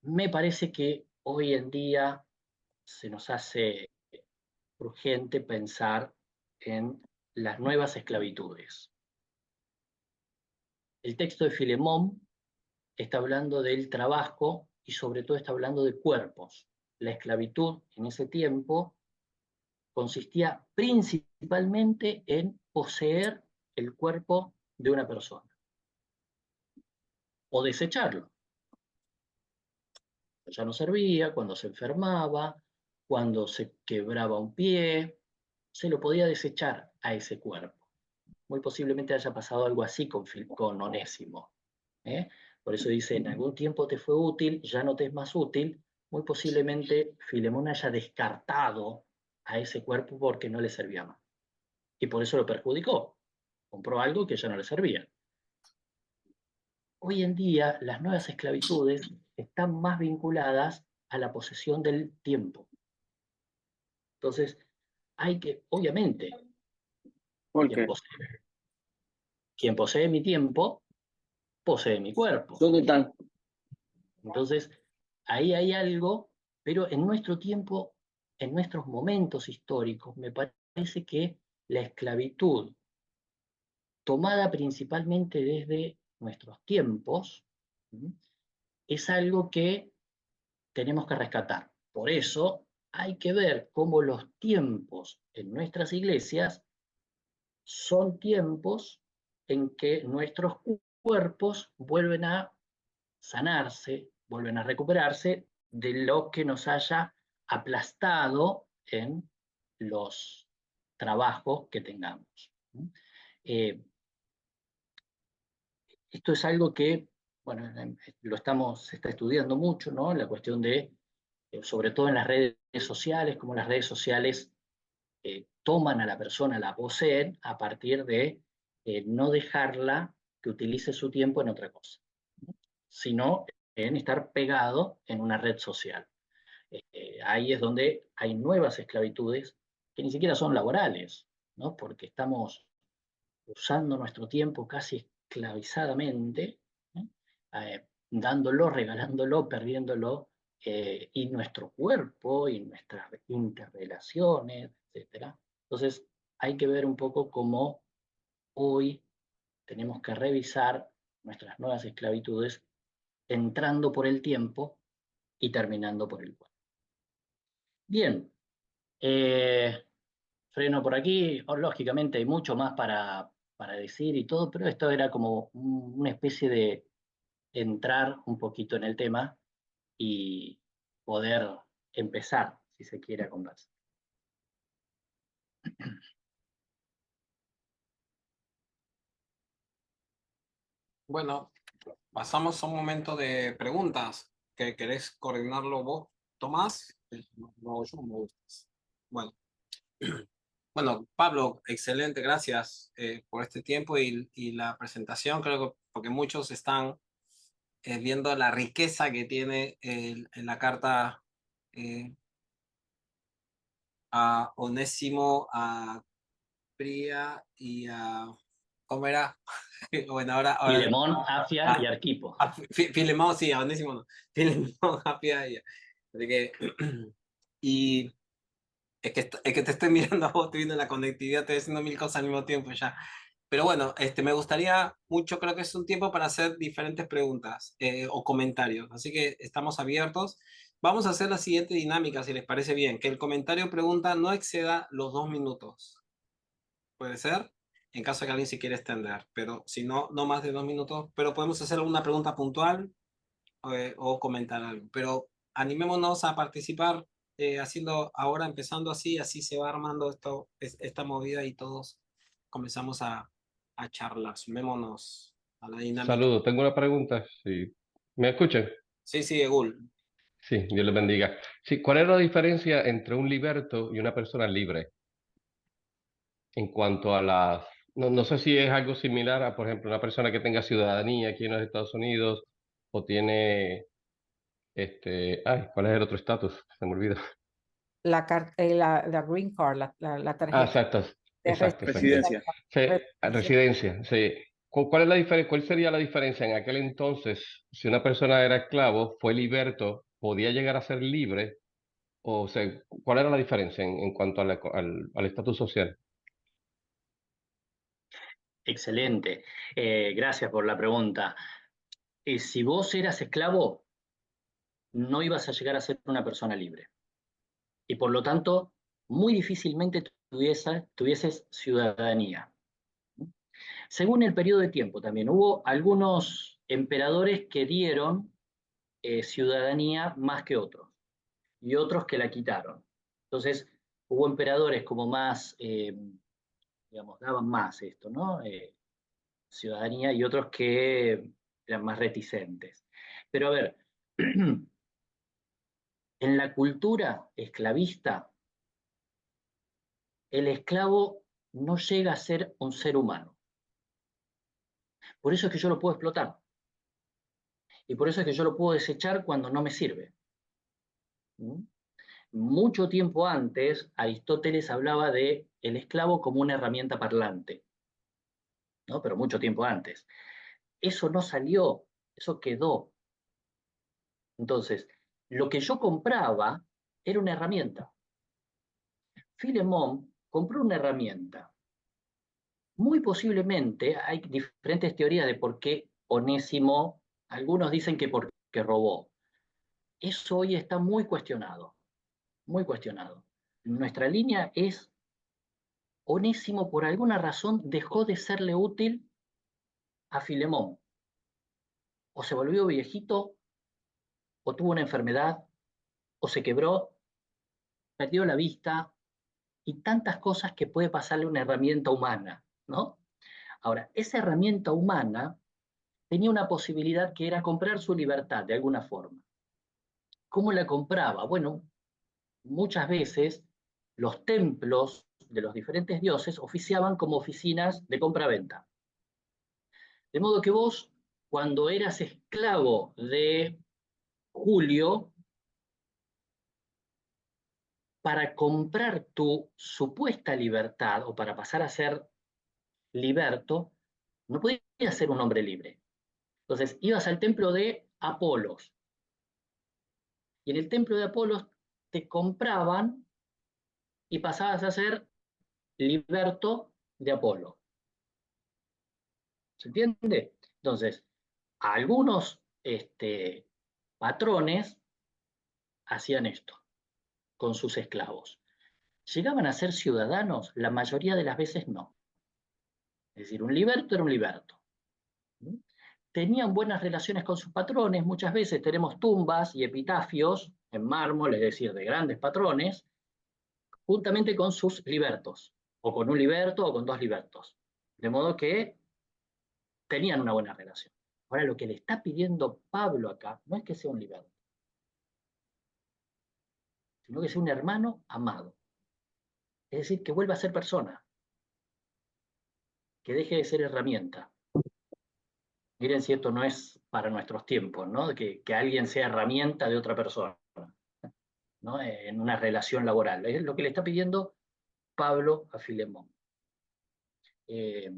me parece que hoy en día se nos hace urgente pensar en las nuevas esclavitudes. El texto de Filemón está hablando del trabajo y sobre todo está hablando de cuerpos. La esclavitud en ese tiempo consistía principalmente en poseer el cuerpo de una persona o desecharlo. Ya no servía, cuando se enfermaba, cuando se quebraba un pie, se lo podía desechar a ese cuerpo. Muy posiblemente haya pasado algo así con Onésimo. Por eso dice, en algún tiempo te fue útil, ya no te es más útil. Muy posiblemente Filemón haya descartado a ese cuerpo porque no le servía más. Y por eso lo perjudicó. Compró algo que ya no le servía. Hoy en día las nuevas esclavitudes están más vinculadas a la posesión del tiempo. Entonces, hay que, obviamente, ¿Por quien qué? posee, quien posee mi tiempo, posee mi cuerpo. ¿Dónde están? Entonces, ahí hay algo, pero en nuestro tiempo, en nuestros momentos históricos, me parece que la esclavitud, tomada principalmente desde nuestros tiempos, es algo que tenemos que rescatar. Por eso hay que ver cómo los tiempos en nuestras iglesias son tiempos en que nuestros cuerpos vuelven a sanarse, vuelven a recuperarse de lo que nos haya aplastado en los trabajos que tengamos. Eh, Esto es algo que, bueno, se está estudiando mucho, ¿no? La cuestión de, sobre todo en las redes sociales, cómo las redes sociales toman a la persona, la poseen a partir de no dejarla que utilice su tiempo en otra cosa, sino en estar pegado en una red social. Ahí es donde hay nuevas esclavitudes que ni siquiera son laborales, ¿no? Porque estamos usando nuestro tiempo casi esclavizadamente, dándolo, regalándolo, perdiéndolo, y nuestro cuerpo y nuestras interrelaciones, etc. Entonces, hay que ver un poco cómo hoy tenemos que revisar nuestras nuevas esclavitudes, entrando por el tiempo y terminando por el cuerpo. Bien, freno por aquí. Lógicamente hay mucho más para decir y todo, pero esto era como una especie de entrar un poquito en el tema y poder empezar, si se quiere, a conversar. Bueno, pasamos a un momento de preguntas. ¿Que querés coordinarlo vos, Tomás? No, yo me gustas. Bueno. Bueno, Pablo, excelente, gracias por este tiempo y la presentación. Creo que porque muchos están viendo la riqueza que tiene en la carta a Onésimo, a Pría y a... ¿Cómo era? Bueno, ahora Filemón, Afia y Arquipo. a Filemón, sí, a Onésimo no. Filemón, Apia y... Así que... Y es que te estoy mirando a vos, estoy viendo la conectividad, estoy haciendo mil cosas al mismo tiempo ya. Pero bueno, me gustaría mucho, creo que es un tiempo para hacer diferentes preguntas o comentarios. Así que estamos abiertos. Vamos a hacer la siguiente dinámica, si les parece bien. Que el comentario o pregunta no exceda los 2 minutos. ¿Puede ser? En caso de que alguien se quiera extender. Pero si no, no más de 2 minutos. Pero podemos hacer una pregunta puntual o comentar algo. Pero animémonos a participar haciendo ahora, empezando así, así se va armando esta movida y todos comenzamos a charlar. Sumémonos a la dinámica. Saludos, tengo una pregunta. Sí. ¿Me escuchan? Sí, sí, Egul. Sí, Dios les bendiga. Sí, ¿cuál es la diferencia entre un liberto y una persona libre? En cuanto a las... No sé si es algo similar a, por ejemplo, una persona que tenga ciudadanía aquí en los Estados Unidos o tiene, ¿cuál es el otro estatus? Se me olvida. La green card, la Ah, tarjeta exacto, de exacto. Residencia. Sí, residencia, sí. ¿Cuál es la diferencia? ¿Cuál sería la diferencia en aquel entonces? Si una persona era esclavo, fue liberto, podía llegar a ser libre, o sea, ¿cuál era la diferencia en cuanto al estatus social? Excelente. Gracias por la pregunta. Si vos eras esclavo, no ibas a llegar a ser una persona libre. Y por lo tanto, muy difícilmente tuvieses ciudadanía. Según el periodo de tiempo también, hubo algunos emperadores que dieron ciudadanía más que otros, y otros que la quitaron. Entonces, hubo emperadores como más, digamos, daban más esto, ¿no? Ciudadanía, y otros que eran más reticentes. Pero a ver, en la cultura esclavista, el esclavo no llega a ser un ser humano. Por eso es que yo lo puedo explotar. Y por eso es que yo lo puedo desechar cuando no me sirve. ¿Mm? Mucho tiempo antes, Aristóteles hablaba de el esclavo como una herramienta parlante, ¿no? Pero mucho tiempo antes. Eso no salió, eso quedó. Entonces, lo que yo compraba era una herramienta. Filemón compró una herramienta. Muy posiblemente hay diferentes teorías de por qué Onésimo, algunos dicen que porque robó. Eso hoy está muy cuestionado, muy cuestionado. Nuestra línea es Onésimo por alguna razón dejó de serle útil a Filemón. O se volvió viejito, o tuvo una enfermedad, o se quebró, perdió la vista, y tantas cosas que puede pasarle una herramienta humana, ¿no? Ahora, esa herramienta humana tenía una posibilidad que era comprar su libertad de alguna forma. ¿Cómo la compraba? Bueno, muchas veces los templos de los diferentes dioses oficiaban como oficinas de compra-venta. De modo que vos, cuando eras esclavo de Julio, para comprar tu supuesta libertad o para pasar a ser liberto, no podías ser un hombre libre. Entonces ibas al templo de Apolos, y en el templo de Apolos te compraban y pasabas a ser liberto de Apolo. ¿Se entiende? Entonces, algunos patrones hacían esto con sus esclavos. ¿Llegaban a ser ciudadanos? La mayoría de las veces no. Es decir, un liberto era un liberto. Tenían buenas relaciones con sus patrones. Muchas veces tenemos tumbas y epitafios en mármol, es decir, de grandes patrones, juntamente con sus libertos, o con un liberto o con dos libertos. De modo que tenían una buena relación. Ahora, lo que le está pidiendo Pablo acá no es que sea un liberto, sino que sea un hermano amado. Es decir, que vuelva a ser persona, que deje de ser herramienta. Miren si esto no es para nuestros tiempos, ¿no? Que alguien sea herramienta de otra persona, ¿no? En una relación laboral. Es lo que le está pidiendo Pablo a Filemón. Eh,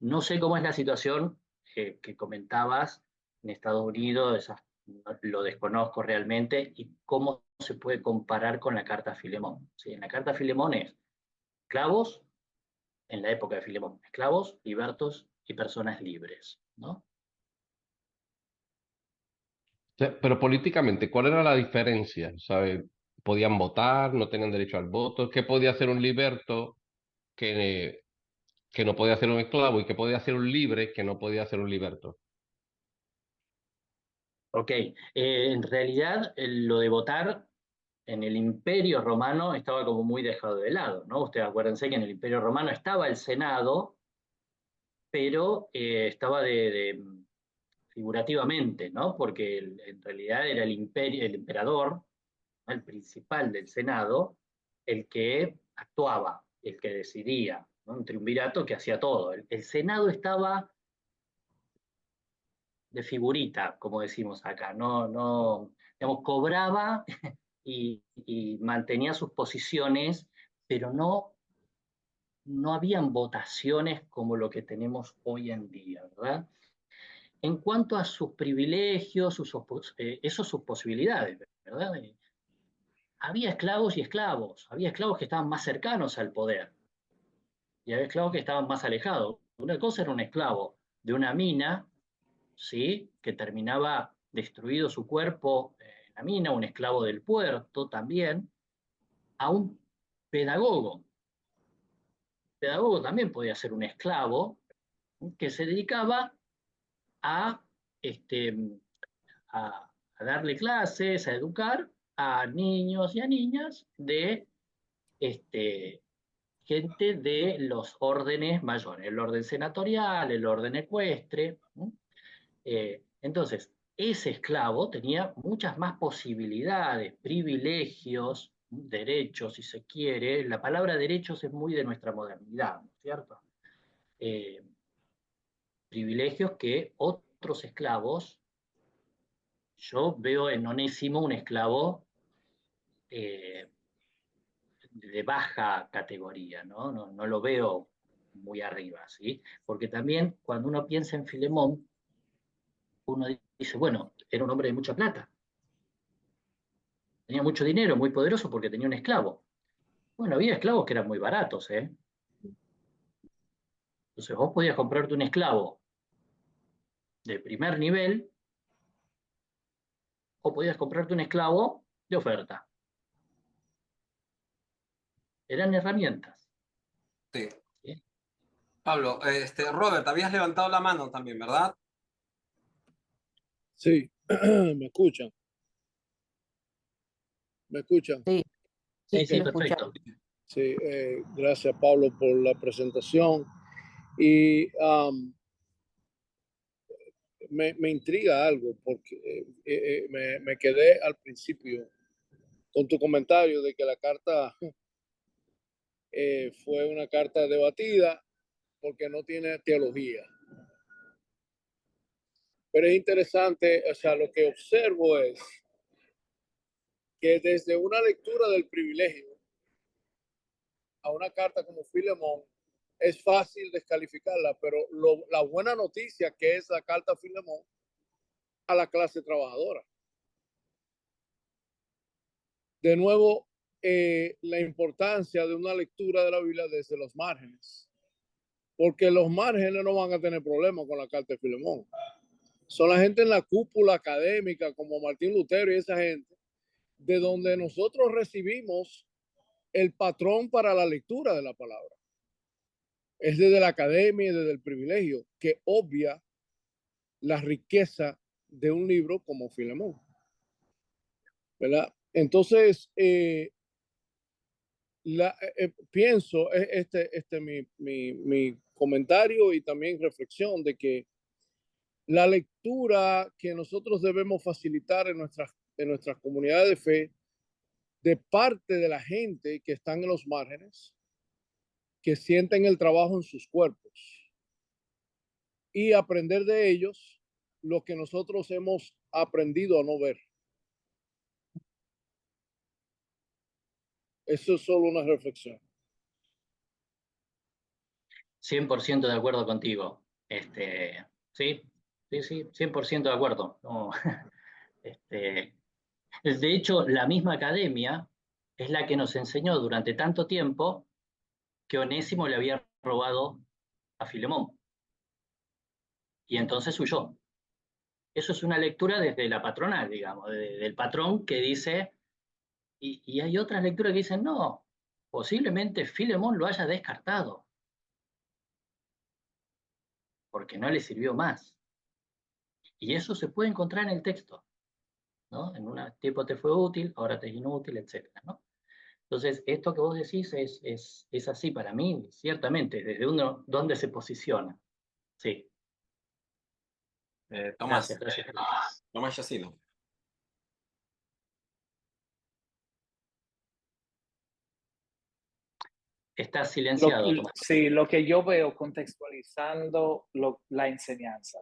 no sé cómo es la situación que comentabas en Estados Unidos, lo desconozco realmente, y cómo se puede comparar con la carta a Filemón. ¿Sí? En la carta a Filemón es esclavos, en la época de Filemón, esclavos, libertos y personas libres, ¿no? Sea, pero políticamente, ¿cuál era la diferencia? ¿Sabe? ¿Podían votar? ¿No tenían derecho al voto? ¿Qué podía hacer un liberto que no podía ser un esclavo? ¿Y qué podía hacer un libre que no podía ser un liberto? Ok, en realidad lo de votar en el Imperio Romano estaba como muy dejado de lado, ¿no? Ustedes acuérdense que en el Imperio Romano estaba el Senado, pero estaba figurativamente, ¿no? Porque en realidad era el emperador, ¿no? El principal del Senado, el que actuaba, el que decidía, ¿no? Un triunvirato que hacía todo. El Senado estaba de figurita, como decimos acá, no, digamos, cobraba y mantenía sus posiciones, pero no no habían votaciones como lo que tenemos hoy en día, ¿verdad? En cuanto a sus privilegios, eso sus posibilidades, ¿verdad? Había esclavos y esclavos, había esclavos que estaban más cercanos al poder y había esclavos que estaban más alejados. Una cosa era un esclavo de una mina, ¿sí? Que terminaba destruido su cuerpo en la mina, un esclavo del puerto también, a un pedagogo. El pedagogo también podía ser un esclavo que se dedicaba a, este, a darle clases, a educar a niños y a niñas de gente de los órdenes mayores, el orden senatorial, el orden ecuestre. Entonces, ese esclavo tenía muchas más posibilidades, privilegios, derechos, si se quiere. La palabra derechos es muy de nuestra modernidad, ¿no es cierto? Eh, Privilegios que otros esclavos, yo veo en Onésimo un esclavo eh, de baja categoría, ¿no? No lo veo muy arriba, ¿sí? Porque también cuando uno piensa en Filemón, uno dice, bueno, era un hombre de mucha plata, tenía mucho dinero, muy poderoso porque tenía un esclavo. Bueno, había esclavos que eran muy baratos, ¿eh? Entonces vos podías comprarte un esclavo de primer nivel o podías comprarte un esclavo de oferta. Eran herramientas. Sí. ¿Sí? Pablo, Robert, habías levantado la mano también, ¿verdad? Sí, me escuchan. ¿Me escuchan? Sí, Sí, Ok, sí, sí, lo escuchamos. perfecto. sí, gracias Pablo por la presentación. Y me intriga algo porque me quedé al principio con tu comentario de que la carta fue una carta debatida porque no tiene teología. Pero es interesante, o sea, lo que observo es que desde una lectura del privilegio a una carta como Filemón, es fácil descalificarla, pero la buena noticia que es la carta a Filemón a la clase trabajadora. De nuevo, la importancia de una lectura de la Biblia desde los márgenes, porque los márgenes no van a tener problemas con la carta de Filemón. Son la gente en la cúpula académica, como Martín Lutero y esa gente, de donde nosotros recibimos el patrón para la lectura de la palabra. Es desde la academia y desde el privilegio que obvia la riqueza de un libro como Filemón, ¿verdad? Entonces, pienso, mi comentario y también reflexión de que la lectura que nosotros debemos facilitar en nuestras comunidades de fe de parte de la gente que están en los márgenes, que sienten el trabajo en sus cuerpos y aprender de ellos lo que nosotros hemos aprendido a no ver. Eso es solo una reflexión. 100% de acuerdo contigo. Sí, sí, sí, 100% de acuerdo. No, de hecho, la misma academia es la que nos enseñó durante tanto tiempo que Onésimo le había robado a Filemón. Y entonces huyó. Eso es una lectura desde la patronal, digamos, del patrón que dice, y hay otras lecturas que dicen, no, posiblemente Filemón lo haya descartado, porque no le sirvió más. Y eso se puede encontrar en el texto, ¿no? En un tiempo te fue útil, ahora te es inútil, etc., ¿no? Entonces, esto que vos decís es así para mí, ciertamente, desde uno, ¿dónde se posiciona? Sí, Tomás, gracias. Tomás Yacino. Estás silenciado, Tomás. Sí, lo que yo veo contextualizando la enseñanza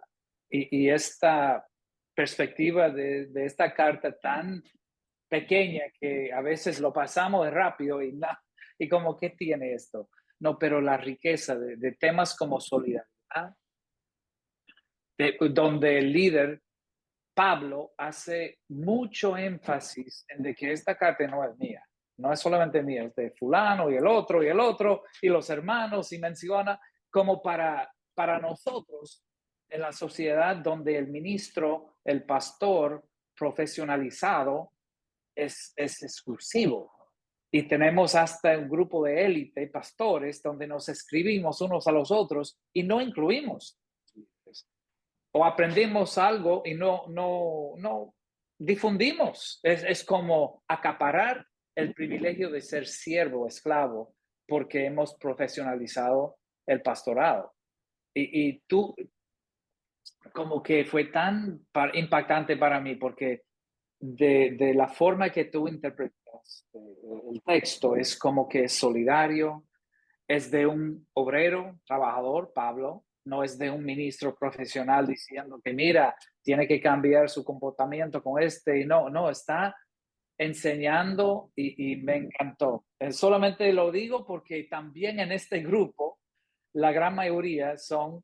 y esta perspectiva de esta carta tan pequeña que a veces lo pasamos rápido y como, ¿qué tiene esto? no, pero la riqueza de temas como solidaridad, donde el líder Pablo hace mucho énfasis en de que esta carta no es mía, no es solamente mía, es de fulano y el otro y los hermanos, y menciona como para nosotros en la sociedad donde el ministro, el pastor profesionalizado es exclusivo. Y tenemos hasta un grupo de élite, pastores, donde nos escribimos unos a los otros y no incluimos. O aprendimos algo y no difundimos. Es como acaparar el privilegio de ser siervo, esclavo, porque hemos profesionalizado el pastorado. Y tú, como que fue tan impactante para mí, porque de la forma que tú interpretas el texto, es como que es solidario, es de un obrero, trabajador, Pablo, no es de un ministro profesional diciendo que mira, tiene que cambiar su comportamiento con este, y no, está enseñando y me encantó. Solamente lo digo porque también en este grupo, la gran mayoría son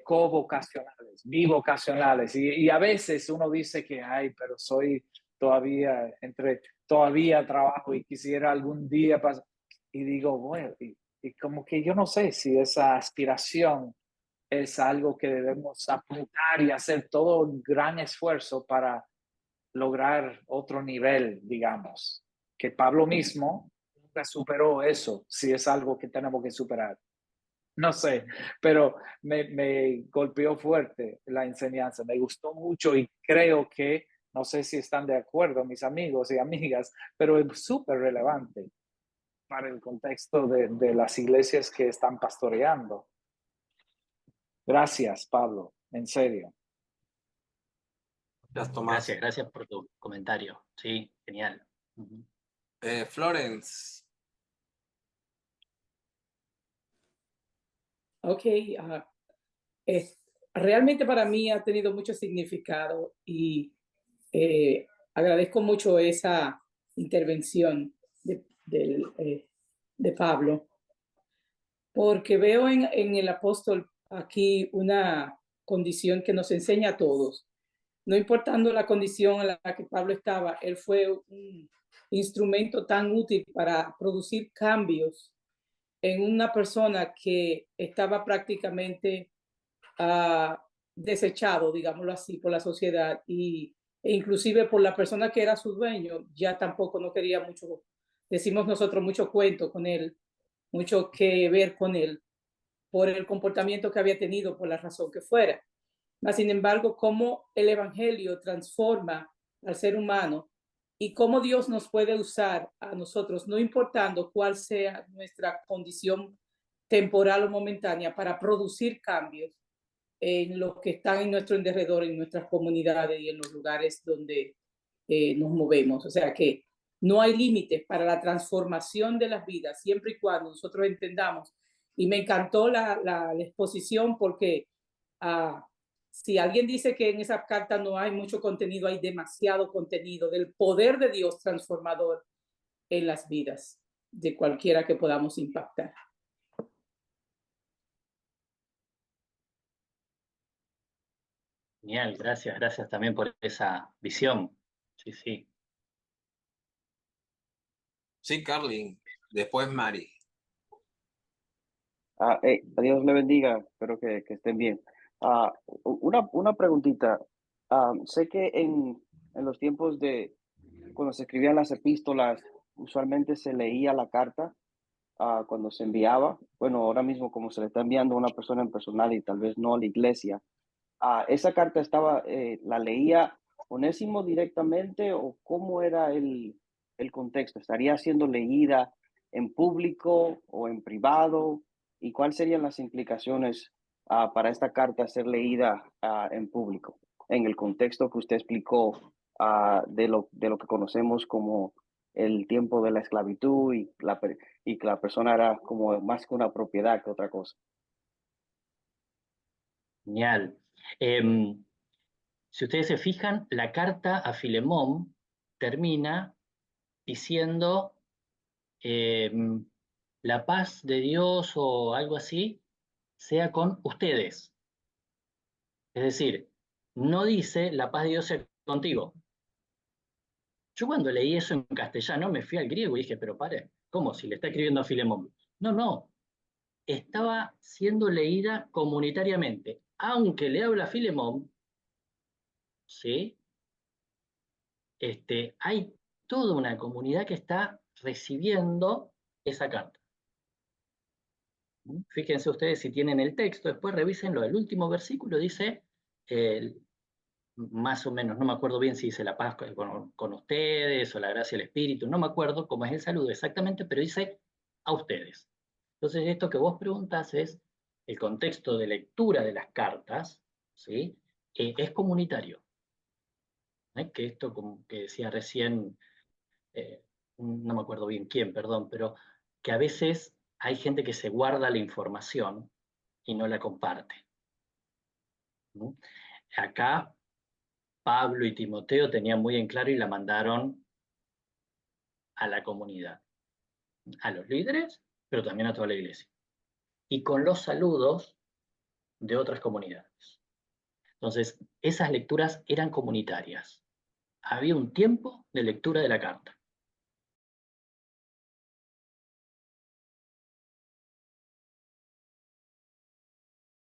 covocacionales, bivocacionales, y a veces uno dice que, ay, pero soy todavía trabajo y quisiera algún día pasar, y digo, bueno, y como que yo no sé si esa aspiración es algo que debemos apuntar y hacer todo un gran esfuerzo para lograr otro nivel, digamos, que Pablo mismo nunca superó eso, si es algo que tenemos que superar. No sé, pero me golpeó fuerte la enseñanza, me gustó mucho y creo que, no sé si están de acuerdo mis amigos y amigas, pero es súper relevante para el contexto de las iglesias que están pastoreando. Gracias, Pablo, en serio. Gracias, Tomás. Gracias por tu comentario. Sí, genial. Florence. Ok, realmente para mí ha tenido mucho significado y agradezco mucho esa intervención de Pablo, porque veo en el apóstol aquí una condición que nos enseña a todos. No importando la condición en la que Pablo estaba, él fue un instrumento tan útil para producir cambios en una persona que estaba prácticamente desechado, digámoslo así, por la sociedad e inclusive por la persona que era su dueño, ya tampoco no quería mucho, decimos nosotros, mucho cuento con él, mucho que ver con él, por el comportamiento que había tenido, por la razón que fuera. Mas, sin embargo, cómo el evangelio transforma al ser humano y cómo Dios nos puede usar a nosotros, no importando cuál sea nuestra condición temporal o momentánea, para producir cambios en los que están en nuestro alrededor, en nuestras comunidades y en los lugares donde nos movemos. O sea que no hay límites para la transformación de las vidas, siempre y cuando nosotros entendamos. Y me encantó la exposición porque si alguien dice que en esa carta no hay mucho contenido, hay demasiado contenido del poder de Dios transformador en las vidas de cualquiera que podamos impactar. Genial, gracias también por esa visión. Sí, sí. Sí, Carlin. Después Mari. Dios le bendiga, espero que estén bien. Una preguntita. Sé que en los tiempos de cuando se escribían las epístolas, usualmente se leía la carta cuando se enviaba. Bueno, ahora mismo como se le está enviando a una persona en personal y tal vez no a la iglesia, ¿esa carta la leía Onésimo directamente o cómo era el contexto? ¿Estaría siendo leída en público o en privado? ¿Y cuáles serían las implicaciones para esta carta ser leída en público? En el contexto que usted explicó de lo que conocemos como el tiempo de la esclavitud y que la persona era como más que una propiedad que otra cosa. Genial. Si ustedes se fijan, la carta a Filemón termina diciendo la paz de Dios o algo así sea con ustedes. Es decir, no dice la paz de Dios sea contigo. Yo cuando leí eso en castellano me fui al griego y dije, pero pare, ¿cómo? Si le está escribiendo a Filemón. No, no, estaba siendo leída comunitariamente. Aunque le habla a Filemón, ¿sí? Hay toda una comunidad que está recibiendo esa carta. Fíjense ustedes si tienen el texto, después revísenlo. El último versículo dice, más o menos, no me acuerdo bien si dice la paz con ustedes o la gracia del Espíritu, no me acuerdo cómo es el saludo exactamente, pero dice a ustedes. Entonces, esto que vos preguntás es el contexto de lectura de las cartas, ¿sí? Es comunitario. Que esto, como que decía recién, no me acuerdo bien quién, perdón, pero que a veces hay gente que se guarda la información y no la comparte. ¿No? Acá Pablo y Timoteo tenían muy en claro y la mandaron a la comunidad, a los líderes, pero también a toda la iglesia. Y con los saludos de otras comunidades. Entonces, esas lecturas eran comunitarias. Había un tiempo de lectura de la carta.